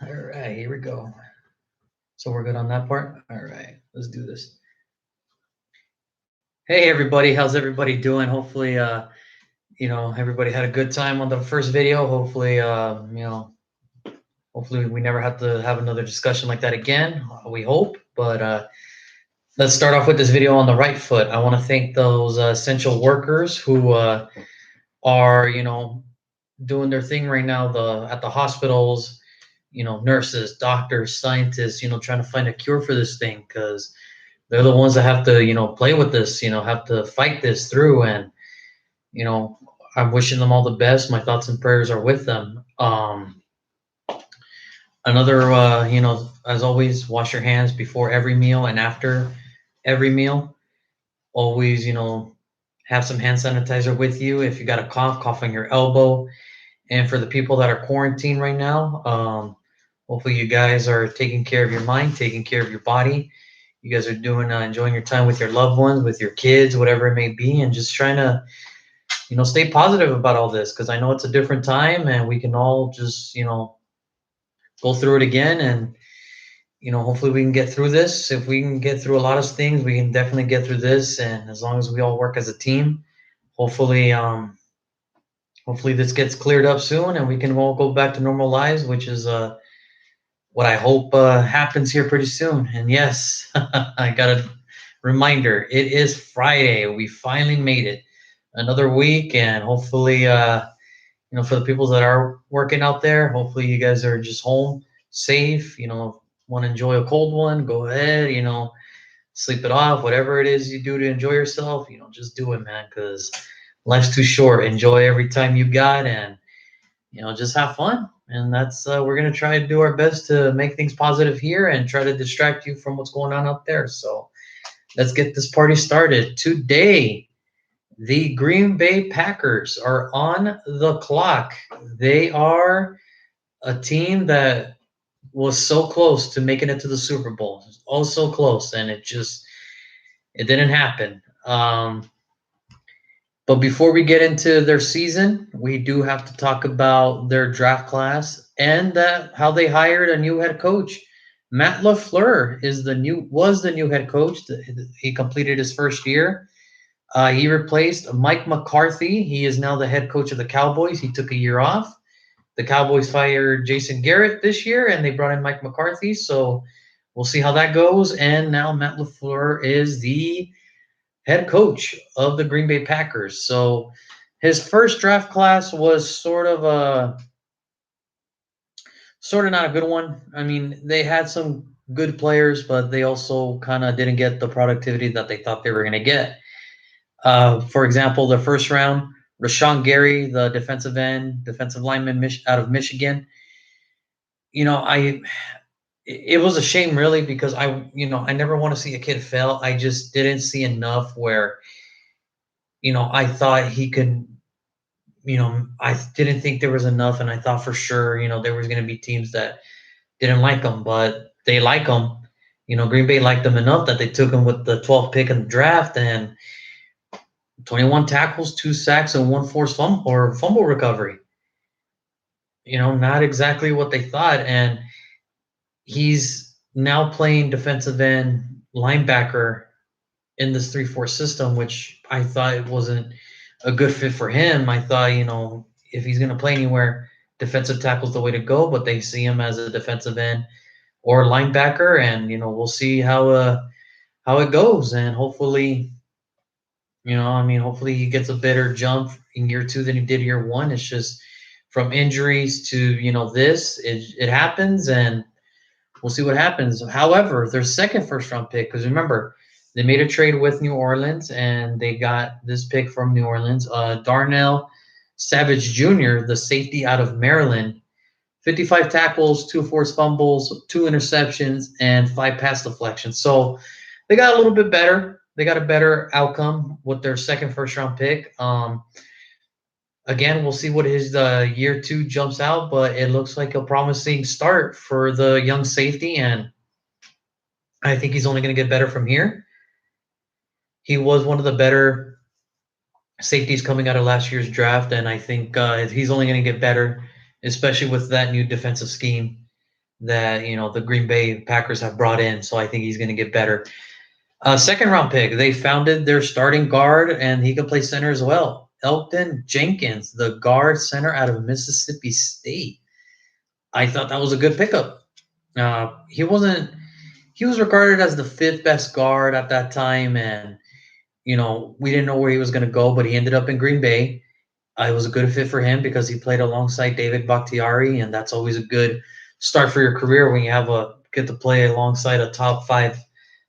All right, here we go. So we're good on that part? All right, let's do this. Hey everybody, how's everybody doing? Hopefully everybody had a good time on the first video. Hopefully we never have to have another discussion like that again. We hope, but let's start off with this video on the right foot. I want to thank those essential workers who are, doing their thing right now, the at the hospitals, nurses, doctors, scientists, trying to find a cure for this thing, because they're the ones that have to, play with this, have to fight this through. And, you know, I'm wishing them all the best. My thoughts and prayers are with them. As always, wash your hands before every meal and after every meal. Always, have some hand sanitizer with you. If you got a cough on your elbow. And for the people that are quarantined right now, hopefully you guys are taking care of your mind, taking care of your body. You guys are doing enjoying your time with your loved ones, with your kids, whatever it may be, and just trying to, stay positive about all this, because I know it's a different time and we can all just, go through it again. And hopefully we can get through this. If we can get through a lot of things, we can definitely get through this. And as long as we all work as a team, hopefully hopefully this gets cleared up soon and we can all go back to normal lives, which is what I hope happens here pretty soon. And yes, I got a reminder. It is Friday. We finally made it. Another week, and hopefully, for the people that are working out there, hopefully you guys are just home, safe. Want to enjoy a cold one? Go ahead. Sleep it off. Whatever it is you do to enjoy yourself, just do it, man. Because life's too short. Enjoy every time you got, and just have fun. And that's we're gonna try to do our best to make things positive here and try to distract you from what's going on out there. So let's get this party started. Today, the Green Bay Packers are on the clock. They are a team that was so close to making it to the Super Bowl. Oh, so close, and it didn't happen. But before we get into their season, we do have to talk about their draft class and how they hired a new head coach. Matt Lefeur was the new head coach. He completed his first year. He replaced Mike McCarthy. He is now the head coach of the Cowboys. He took a year off. The Cowboys fired Jason Garrett this year, and they brought in Mike McCarthy. So we'll see how that goes. And now Matt LaFleur is the head coach of the Green Bay Packers. So his first draft class was sort of not a good one. I mean, they had some good players, but they also kind of didn't get the productivity that they thought they were going to get. For example, the first round, Rashawn Gary, the defensive lineman out of Michigan. I it was a shame really, because I never want to see a kid fail. I just didn't see enough where I thought he could. I didn't think there was enough, and I thought for sure there was going to be teams that didn't like him, but they like him. Green Bay liked him enough that they took him with the 12th pick in the draft, and 21 tackles, 2 sacks, and one forced fumble recovery. Not exactly what they thought. And he's now playing defensive end linebacker in this 3-4 system, which I thought it wasn't a good fit for him. I thought, if he's going to play anywhere, defensive tackle's the way to go, but they see him as a defensive end or linebacker, and we'll see how it goes. And hopefully, hopefully he gets a better jump in year 2 than he did year 1. It's just from injuries to it happens, and we'll see what happens. However, their second first round pick, because remember, they made a trade with New Orleans and they got this pick from New Orleans, Darnell Savage Jr., the safety out of Maryland. 55 tackles, 2 forced fumbles, 2 interceptions, and 5 pass deflections. So they got a little bit better. They got a better outcome with their second first round pick. Again, we'll see what his year 2 jumps out, but it looks like a promising start for the young safety, and I think he's only going to get better from here. He was one of the better safeties coming out of last year's draft, and I think he's only going to get better, especially with that new defensive scheme that the Green Bay Packers have brought in. So I think he's going to get better. Second round pick. They founded their starting guard, and he can play center as well. Elton Jenkins, the guard center out of Mississippi State. I thought that was a good pickup. He wasn't. He was regarded as the fifth best guard at that time, and we didn't know where he was going to go, but he ended up in Green Bay. It was a good fit for him because he played alongside David Bakhtiari, and that's always a good start for your career when you get to play alongside a top five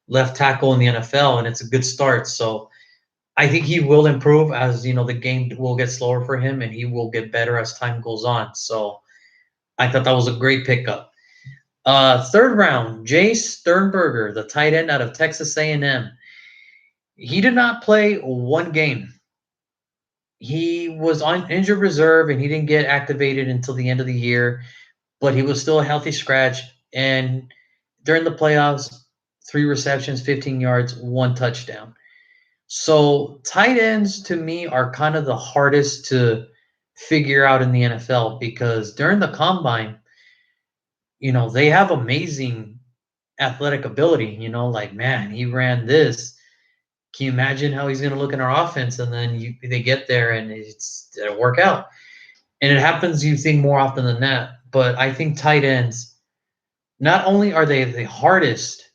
left tackle in the NFL, and it's a good start. So I think he will improve as the game will get slower for him, and he will get better as time goes on. So I thought that was a great pickup. Third round, Jay Sternberger, the tight end out of Texas A&M. He did not play one game. He was on injured reserve and he didn't get activated until the end of the year, but he was still a healthy scratch. And during the playoffs, 3 receptions, 15 yards, 1 touchdown. So tight ends to me are kind of the hardest to figure out in the NFL because during the combine, they have amazing athletic ability. Like, man, he ran this. Can you imagine how he's going to look in our offense? And then they get there and it'll work out. And it happens, you think, more often than that. But I think tight ends, not only are they the hardest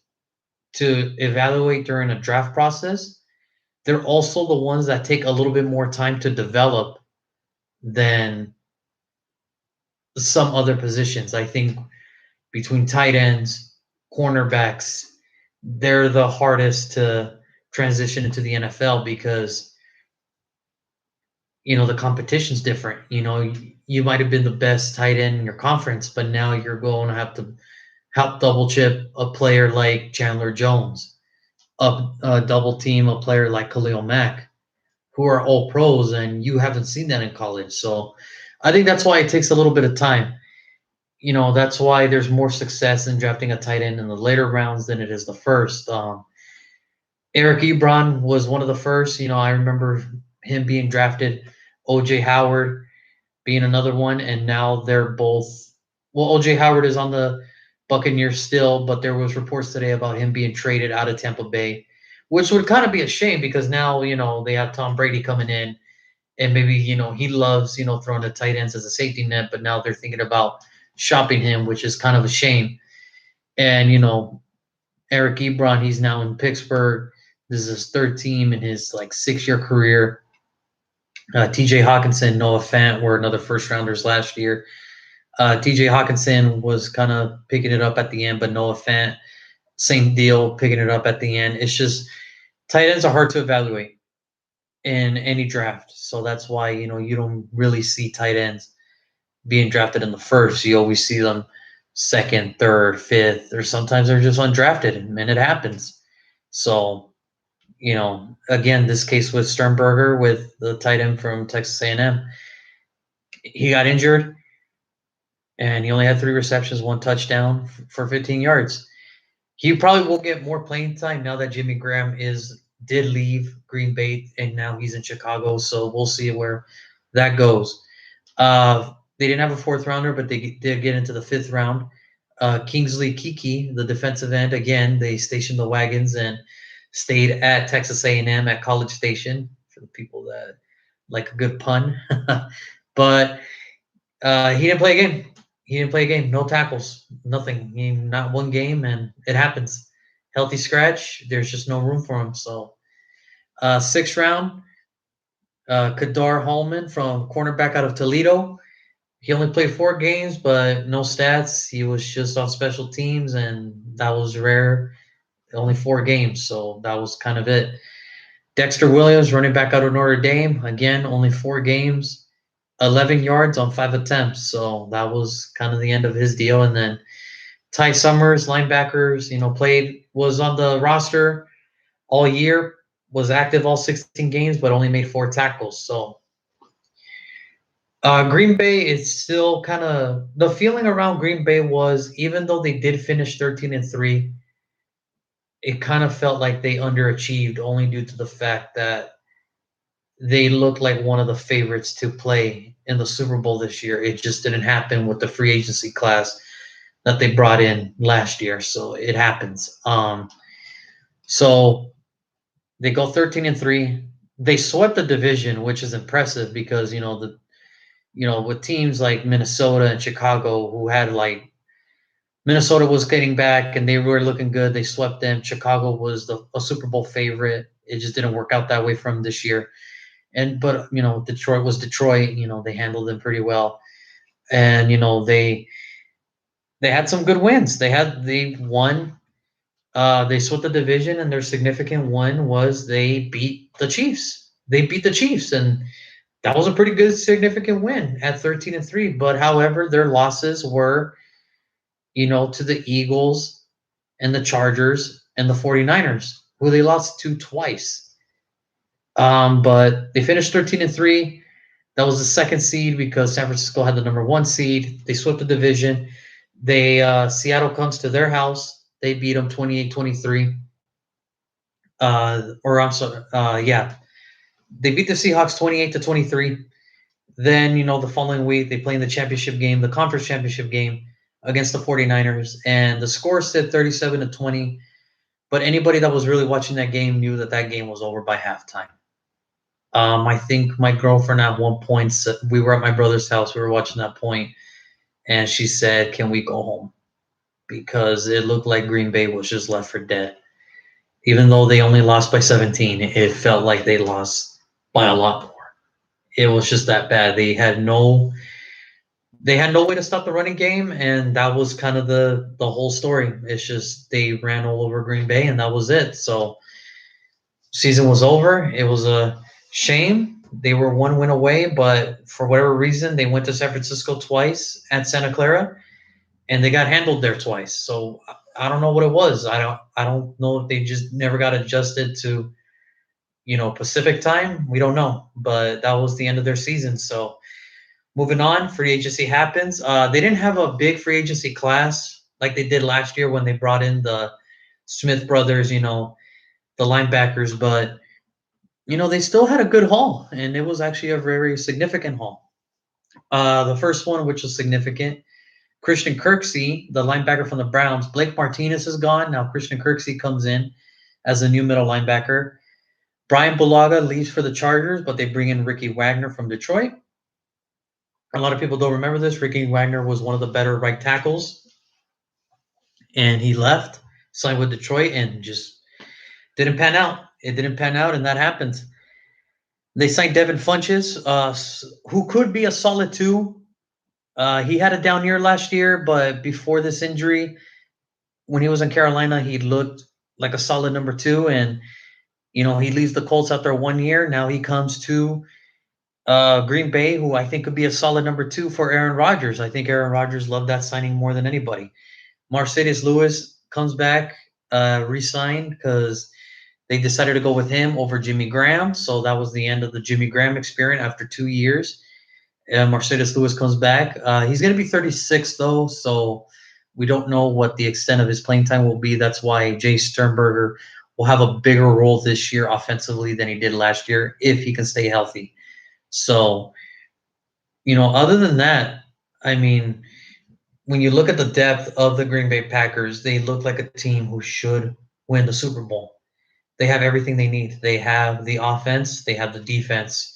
to evaluate during a draft process, they're also the ones that take a little bit more time to develop than some other positions. I think between tight ends, cornerbacks, they're the hardest to transition into the NFL because the competition's different. You might have been the best tight end in your conference, but now you're going to have to help double chip a player like Chandler Jones, double team a player like Khalil Mack, who are all pros, and you haven't seen that in college. So I think that's why it takes a little bit of time. That's why there's more success in drafting a tight end in the later rounds than it is the first. Eric Ebron was one of the first. I remember him being drafted. OJ Howard being another one, and now they're both. Well, OJ Howard is on the Buccaneers still, but there was reports today about him being traded out of Tampa Bay, which would kind of be a shame because now they have Tom Brady coming in, and maybe he loves throwing the tight ends as a safety net, but now they're thinking about shopping him, which is kind of a shame. And Eric Ebron, he's now in Pittsburgh. This is his third team in his 6-year career. T.J. Hawkinson, Noah Fant were another first rounders last year. T.J. Hawkinson was kind of picking it up at the end, but Noah Fant, same deal, picking it up at the end. It's just tight ends are hard to evaluate in any draft, so that's why you don't really see tight ends being drafted in the first. You always see them second, third, fifth, or sometimes they're just undrafted, and it happens. So again, this case with Sternberger, with the tight end from Texas A&M, he got injured, and he only had 3 receptions, 1 touchdown for 15 yards. He probably will get more playing time now that Jimmy Graham did leave Green Bay, and now he's in Chicago. So we'll see where that goes. They didn't have a fourth rounder, but they did get into the fifth round. Kingsley Kiki, the defensive end, again, they stationed the wagons and stayed at Texas A&M at College Station for the people that like a good pun. But he didn't play a game. He didn't play a game. No tackles. Nothing. Not one game, and it happens. Healthy scratch. There's just no room for him. So, sixth round, Kadar Hallman from cornerback out of Toledo. He only played 4 games, but no stats. He was just on special teams, and that was rare. Only 4 games, so that was kind of it. Dexter Williams, running back out of Notre Dame. Again, only 4 games, 11 yards on 5 attempts. So that was kind of the end of his deal. And then Ty Summers, linebackers, was on the roster all year, was active all 16 games, but only made 4 tackles. So Green Bay is still kind of the feeling around Green Bay was, even though they did finish 13-3, it kind of felt like they underachieved only due to the fact that they looked like one of the favorites to play in the Super Bowl this year. It just didn't happen with the free agency class that they brought in last year. So it happens. So they go 13-3. They swept the division, which is impressive because with teams like Minnesota and Chicago who had like Minnesota was getting back and they were looking good. They swept them. Chicago was a Super Bowl favorite. It just didn't work out that way from this year. But Detroit was Detroit. They handled them pretty well, and they had some good wins. They won. They swept the division, and their significant one was they beat the Chiefs. They beat the Chiefs, and that was a pretty good significant win at 13-3. But however, their losses were, to the Eagles and the Chargers and the 49ers, who they lost to twice. But they finished 13-3. That was the second seed because San Francisco had the number one seed. They swept the division. Seattle comes to their house. They beat them 28-23. Or I'm sorry, yeah, they beat the Seahawks 28-23. Then, the following week, they play in the championship game, the conference championship game against the 49ers. And the score said 37-20. But anybody that was really watching that game knew that that game was over by halftime. I think my girlfriend at one point said, we were at my brother's house, we were watching that point, and she said, "Can we go home?" Because it looked like Green Bay was just left for dead. Even though they only lost by 17, it felt like they lost by a lot more. It was just that bad. They had no way to stop the running game, and that was kind of the whole story. It's just they ran all over Green Bay, and that was it. So season was over. It was a shame. They were one win away, but for whatever reason, they went to San Francisco twice at Santa Clara, and they got handled there twice. So I don't know what it was. I don't know if they just never got adjusted to Pacific time. We don't know, but that was the end of their season. So moving on, free agency happens. They didn't have a big free agency class like they did last year when they brought in the Smith brothers, the linebackers, but they still had a good haul, and it was actually a very significant haul. The first one, which was significant, Christian Kirksey, the linebacker from the Browns. Blake Martinez is gone. Now Christian Kirksey comes in as a new middle linebacker. Brian Bulaga leaves for the Chargers, but they bring in Ricky Wagner from Detroit. A lot of people don't remember this. Ricky Wagner was one of the better right tackles, and he left, signed with Detroit, and just didn't pan out. It didn't pan out, and that happened. They signed Devin Funches, who could be a solid two. He had a down year last year, but before this injury, when he was in Carolina, he looked like a solid number two. And, he leaves the Colts after 1 year. Now he comes to Green Bay, who I think could be a solid number two for Aaron Rodgers. I think Aaron Rodgers loved that signing more than anybody. Mercedes Lewis comes back, re-signed because they decided to go with him over Jimmy Graham. So that was the end of the Jimmy Graham experience after 2 years. Mercedes Lewis comes back. He's going to be 36, though, so we don't know what the extent of his playing time will be. That's why Jay Sternberger will have a bigger role this year offensively than he did last year if he can stay healthy. So, other than that, I mean, when you look at the depth of the Green Bay Packers, they look like a team who should win the Super Bowl. They have everything they need. They have the offense, they have the defense,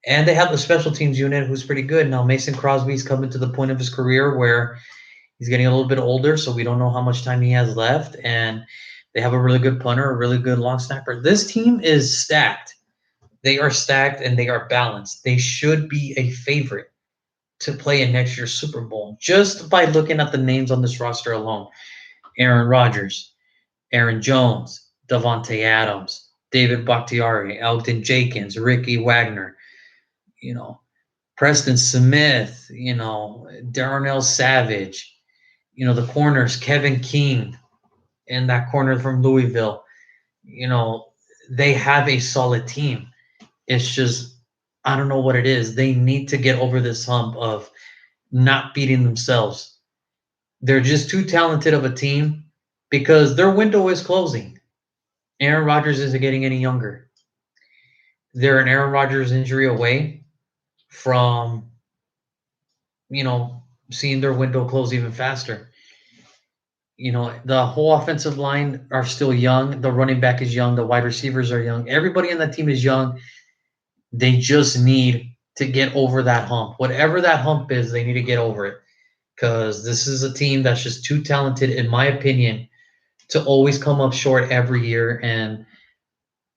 and they have the special teams unit who's pretty good. Now, Mason Crosby's coming to the point of his career where he's getting a little bit older, so we don't know how much time he has left. And they have a really good punter, a really good long snapper. This team is stacked. They are stacked and they are balanced. They should be a favorite to play in next year's Super Bowl just by looking at the names on this roster alone. Aaron Rodgers, Aaron Jones, Devontae Adams, David Bakhtiari, Elgton Jenkins, Ricky Wagner, you know, Preston Smith, Darnell Savage, the corners, Kevin King, and that corner from Louisville. You know, they have a solid team. It's just, I don't know what it is. They need to get over this hump of not beating themselves. They're just too talented of a team because their window is closing. Aaron Rodgers isn't getting any younger. They're an Aaron Rodgers injury away from, seeing their window close even faster. The whole offensive line are still young. The running back is young. The wide receivers are young. Everybody on that team is young. They just need to get over that hump. Whatever that hump is, they need to get over it because this is a team that's just too talented, in my opinion, to always come up short every year. And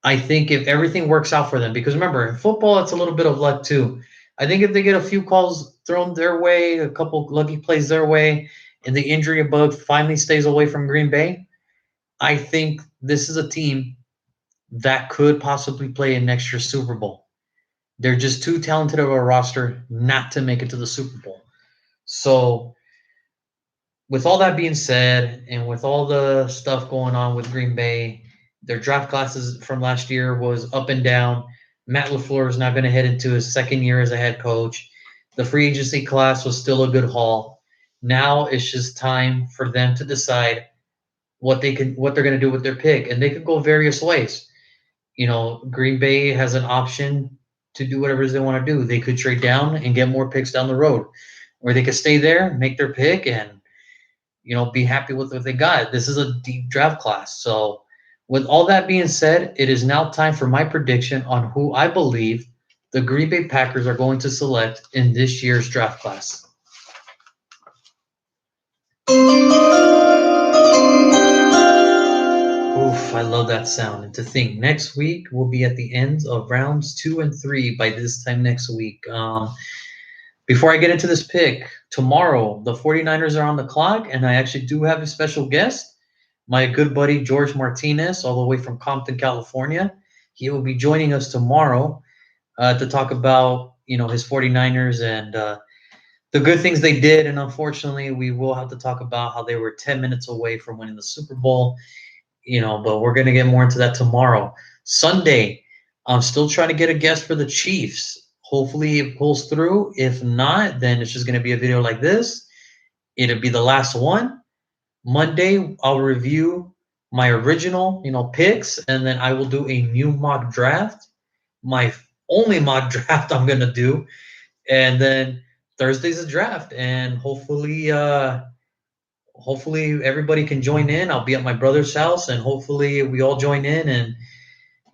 I think if everything works out for them, because remember, in football, it's a little bit of luck too. I think if they get a few calls thrown their way, a couple lucky plays their way, and the injury bug finally stays away from Green Bay, I think this is a team that could possibly play in next year's Super Bowl. They're just too talented of a roster not to make it to the Super Bowl. So, with all that being said, and with all the stuff going on with Green Bay, their draft classes from last year was up and down. Matt Lefeur is now going to head into his second year as a head coach. The free agency class was still a good haul. Now it's just time for them to decide what they're going to do with their pick, and they could go various ways. Green Bay has an option to do whatever it is they want to do. They could trade down and get more picks down the road, or they could stay there, make their pick, and be happy with what they got. This is a deep draft class. So, with all that being said, it is now time for my prediction on who I believe the Green Bay Packers are going to select in this year's draft class. Oof, I love that sound. And to think, next week we'll be at the ends of rounds 2 and 3 by this time next week. Before I get into this pick, tomorrow the 49ers are on the clock, and I actually do have a special guest, my good buddy George Martinez, all the way from Compton, California. He will be joining us tomorrow to talk about his 49ers and the good things they did. And unfortunately, we will have to talk about how they were 10 minutes away from winning the Super Bowl. But we're gonna get more into that tomorrow. Sunday, I'm still trying to get a guest for the Chiefs. Hopefully it pulls through. If not, then it's just gonna be a video like this. It'll be the last one. Monday, I'll review my original, picks, and then I will do a new mock draft. My only mock draft I'm gonna do, and then Thursday's a draft, and hopefully everybody can join in. I'll be at my brother's house, and hopefully we all join in and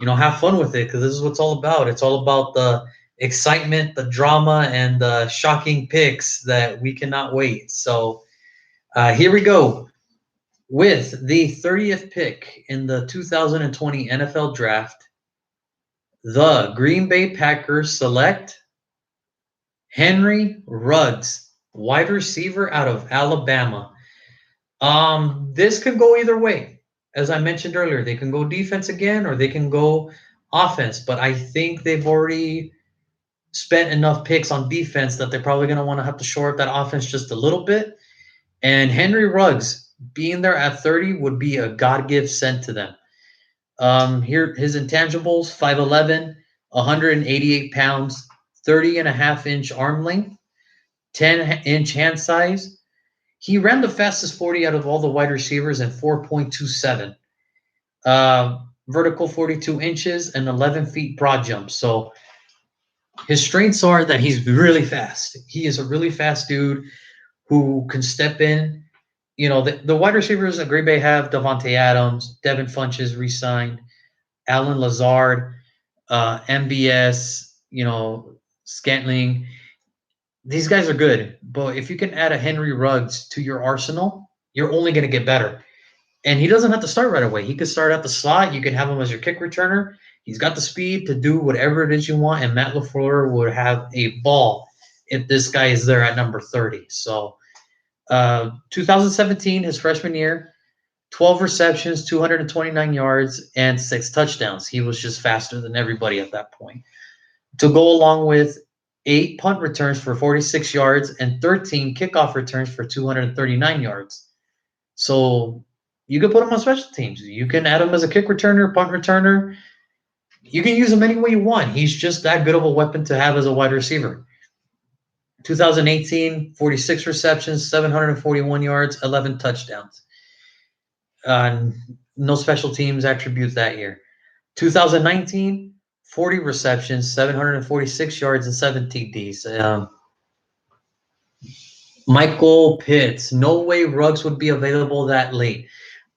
have fun with it because this is what it's all about. It's all about the excitement, the drama, and the shocking picks that we cannot wait. So here we go with the 30th pick in the 2020 NFL Draft. The Green Bay Packers select Henry Ruggs, wide receiver out of Alabama. This could go either way. As I mentioned earlier, they can go defense again or they can go offense, but I think they've already spent enough picks on defense that they're probably going to want to have to shore up that offense just a little bit. And Henry Ruggs being there at 30 would be a God gift sent to them. Here, his intangibles: 5'11, 188 pounds, 30.5-inch arm length, 10-inch hand size. He ran the fastest 40 out of all the wide receivers in 4.27. Vertical 42 inches and 11 feet broad jump. So his strengths are that he's really fast. He is a really fast dude who can step in. The wide receivers that Green Bay have: Davante Adams, Devin Funches re-signed, Alan Lazard, MBS, Scantling. These guys are good, but if you can add a Henry Ruggs to your arsenal, you're only going to get better. And he doesn't have to start right away. He could start at the slot. You can have him as your kick returner. He's got the speed to do whatever it is you want, and Matt LaFleur would have a ball if this guy is there at number 30. So 2017, his freshman year, 12 receptions, 229 yards, and 6 touchdowns. He was just faster than everybody at that point. To go along with 8 punt returns for 46 yards and 13 kickoff returns for 239 yards. So you can put him on special teams. You can add him as a kick returner, punt returner. You can use him any way you want. He's just that good of a weapon to have as a wide receiver. 2018, 46 receptions, 741 yards, 11 touchdowns. No special teams attributes that year. 2019, 40 receptions, 746 yards, and 7 TDs. Michael Pitts. No way Ruggs would be available that late.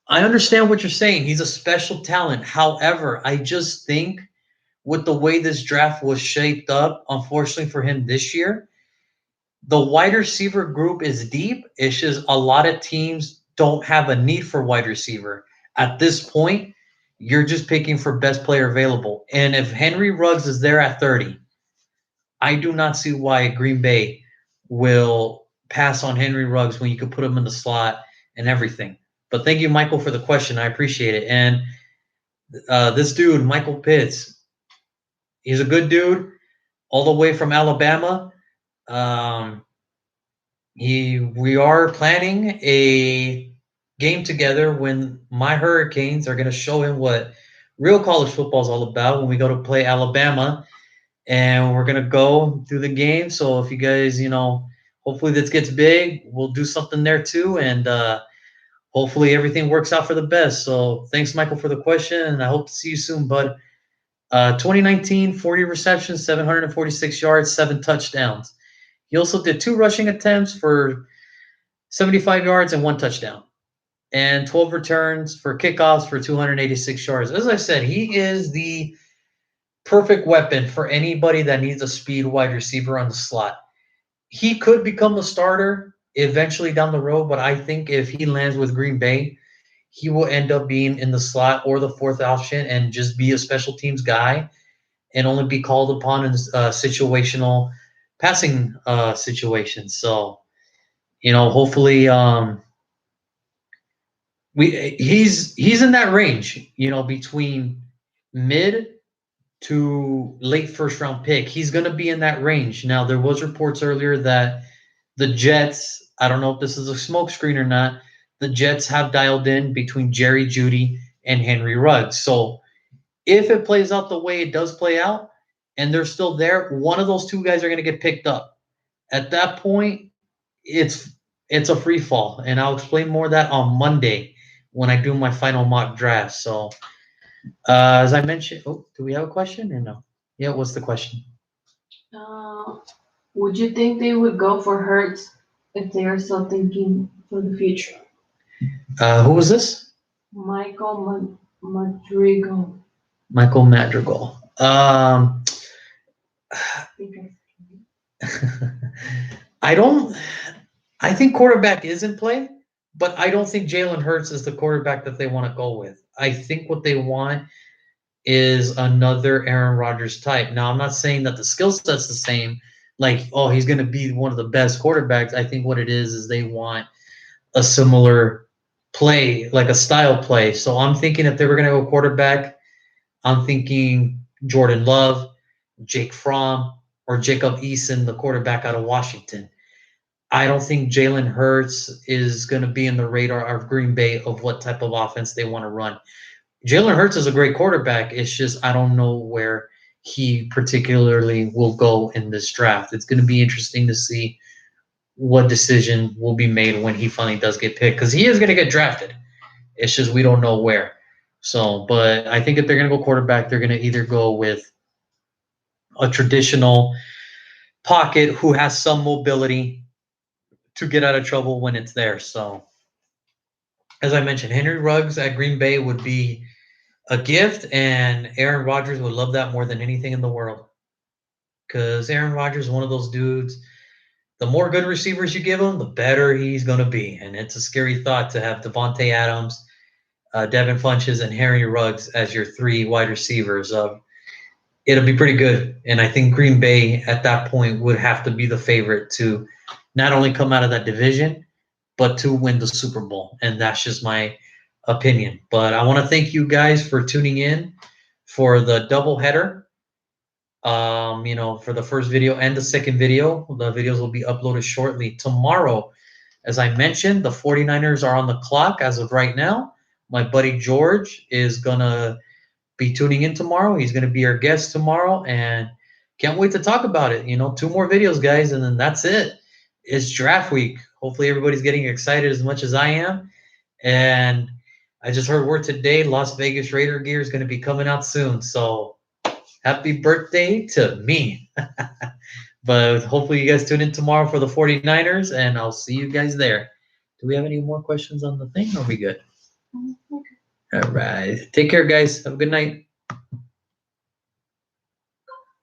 I understand what you're saying. He's a special talent. However, I just think with the way this draft was shaped up, unfortunately for him this year, the wide receiver group is deep. It's just a lot of teams don't have a need for wide receiver. At this point, you're just picking for best player available. And if Henry Ruggs is there at 30, I do not see why Green Bay will pass on Henry Ruggs when you could put him in the slot and everything. But thank you, Michael, for the question. I appreciate it. And this dude, Michael Pitts, he's a good dude, all the way from Alabama. Um, we are planning a game together when my Hurricanes are going to show him what real college football is all about when we go to play Alabama, and we're going to go through the game. So if you guys, hopefully this gets big, we'll do something there too, and hopefully everything works out for the best. So thanks, Michael, for the question, and I hope to see you soon, bud. 2019, 40 receptions, 746 yards, 7 touchdowns. He also did 2 rushing attempts for 75 yards and 1 touchdown, and 12 returns for kickoffs for 286 yards. As I said, he is the perfect weapon for anybody that needs a speed wide receiver on the slot. He could become a starter eventually down the road, but I think if he lands with Green Bay, he will end up being in the slot or the fourth option and just be a special teams guy and only be called upon in situational passing situations. So, hopefully, he's in that range, between mid to late first round pick. He's going to be in that range. Now, there was reports earlier that the Jets, I don't know if this is a smokescreen or not, the Jets have dialed in between Jerry Jeudy and Henry Ruggs. So if it plays out the way it does play out and they're still there, one of those two guys are going to get picked up. At that point, it's it's a free fall, and I'll explain more of that on Monday when I do my final mock draft. So as I mentioned, do we have a question or no? Yeah, what's the question? Uh, would you think they would go for Hertz if they are still thinking for the future? Who was this? Michael Madrigal. Michael Madrigal. I don't. I think quarterback is in play, but I don't think Jalen Hurts is the quarterback that they want to go with. I think what they want is another Aaron Rodgers type. Now, I'm not saying that the skill set's the same. Like, oh, he's going to be one of the best quarterbacks. I think what it is they want a similar play, like a style play. So I'm thinking if they were going to go quarterback, I'm thinking Jordan Love, Jake Fromm, or Jacob Eason, the quarterback out of Washington. I don't think Jalen Hurts is going to be in the radar of Green Bay of what type of offense they want to run. Jalen Hurts is a great quarterback. It's just I don't know where he particularly will go in this draft. It's going to be interesting to see what decision will be made when he finally does get picked because he is going to get drafted. It's just we don't know where. So, but I think if they're going to go quarterback, they're going to either go with a traditional pocket who has some mobility to get out of trouble when it's there. So, as I mentioned, Henry Ruggs at Green Bay would be a gift, and Aaron Rodgers would love that more than anything in the world. Because Aaron Rodgers is one of those dudes. The more good receivers you give him, the better he's going to be. And it's a scary thought to have Devontae Adams, Devin Funches, and Harry Ruggs as your three wide receivers. It'll be pretty good. And I think Green Bay at that point would have to be the favorite to not only come out of that division, but to win the Super Bowl. And that's just my opinion. But I want to thank you guys for tuning in for the doubleheader. For the first video and the second video. The videos will be uploaded shortly tomorrow. As I mentioned, the 49ers are on the clock as of right now. My buddy George is going to be tuning in tomorrow. He's going to be our guest tomorrow, and can't wait to talk about it. 2 more videos, guys, and then that's it. It's draft week. Hopefully, everybody's getting excited as much as I am. And I just heard word today Las Vegas Raider gear is going to be coming out soon. So happy birthday to me. But hopefully you guys tune in tomorrow for the 49ers, and I'll see you guys there. Do we have any more questions on the thing? Or are we good? Okay. All right. Take care, guys. Have a good night.